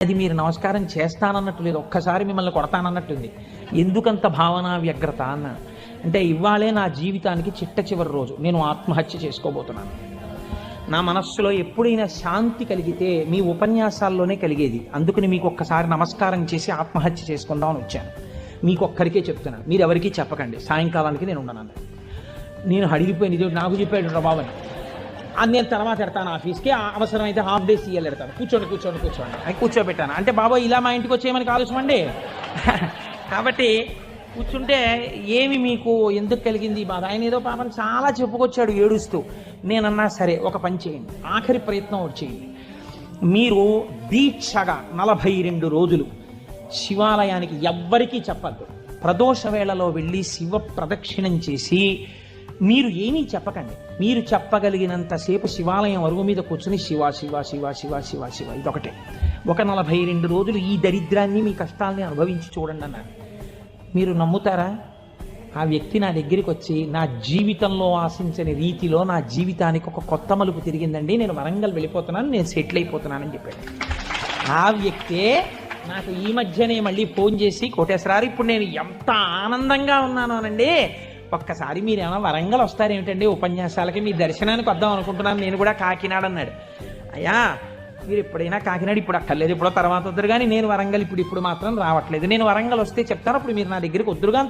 అది మీరు నమస్కారం చేస్తానన్నట్టు లేదు, ఒక్కసారి మిమ్మల్ని కొడతానన్నట్టుంది. ఎందుకంత భావన వ్యగ్రత అన్నాను. అంటే ఇవాళే నా జీవితానికి చిట్ట చివరి రోజు, నేను ఆత్మహత్య చేసుకోబోతున్నాను. నా మనస్సులో ఎప్పుడైనా శాంతి కలిగితే మీ ఉపన్యాసాల్లోనే కలిగేది. అందుకని మీకు ఒక్కసారి నమస్కారం చేసి ఆత్మహత్య చేసుకుందామని వచ్చాను. మీకు ఒక్కరికే చెప్తున్నాను, మీరు ఎవరికీ చెప్పకండి. సాయంకాలానికి నేను ఉండను. నేను అడిగిపోయింది, ఇది నాకు చెప్పాడు బాబని. అది నేను తర్వాత పెడతాను ఆఫీస్కి, అవసరమైతే హాఫ్ డే సీఎల్ పెడతాను. కూర్చోండి అని కూర్చోబెట్టాను. అంటే బాబా ఇలా మా ఇంటికి వచ్చేయమని ఆలోచమండి. కాబట్టి కూర్చుంటే ఏమి మీకు ఎందుకు కలిగింది ఈ బాధ? ఆయన ఏదో పాపం చాలా చెప్పుకొచ్చాడు ఏడుస్తూ. నేనన్నా సరే ఒక పని చేయండి, ఆఖరి ప్రయత్నం వచ్చేయండి. మీరు దీక్షగా 42 రోజులు శివాలయానికి ఎవ్వరికీ చెప్పద్దు. ప్రదోష వేళలో వెళ్ళి శివ ప్రదక్షిణం చేసి మీరు ఏమీ చెప్పకండి. మీరు చెప్పగలిగినంతసేపు శివాలయం అరుగు మీద కూర్చుని శివ శివ శివ శివ శివ శివ ఇదొకటే. ఒక 42 రోజులు ఈ దరిద్రాన్ని, మీ కష్టాలని అనుభవించి చూడండి అన్నారు. మీరు నమ్ముతారా? ఆ వ్యక్తి నా దగ్గరికి వచ్చి నా జీవితంలో ఆశించని రీతిలో నా జీవితానికి ఒక కొత్త మలుపు తిరిగిందండి, నేను వరంగల్ వెళ్ళిపోతున్నాను, నేను సెటిల్ అయిపోతున్నానని చెప్పాడు. ఆ వ్యక్తే నాకు ఈ మధ్యనే మళ్ళీ ఫోన్ చేసి, కోటేశ్వరారు ఇప్పుడు నేను ఎంత ఆనందంగా ఉన్నాను అనండి, ఒక్కసారి మీరు ఏమైనా వరంగల్ వస్తారేమిటండి ఉపన్యాసాలకి, మీ దర్శనానికి వద్దాం అనుకుంటున్నాను, నేను కూడా కాకినాడ అన్నాడు. అయ్యా మీరు ఎప్పుడైనా కాకినాడ ఇప్పుడు అక్కర్లేదు, ఎప్పుడో తర్వాత వద్దరు, కానీ నేను వరంగల్ ఇప్పుడు మాత్రం రావట్లేదు. నేను వరంగల్ వస్తే చెప్తాను, అప్పుడు మీరు నా దగ్గరికి వద్దురుగా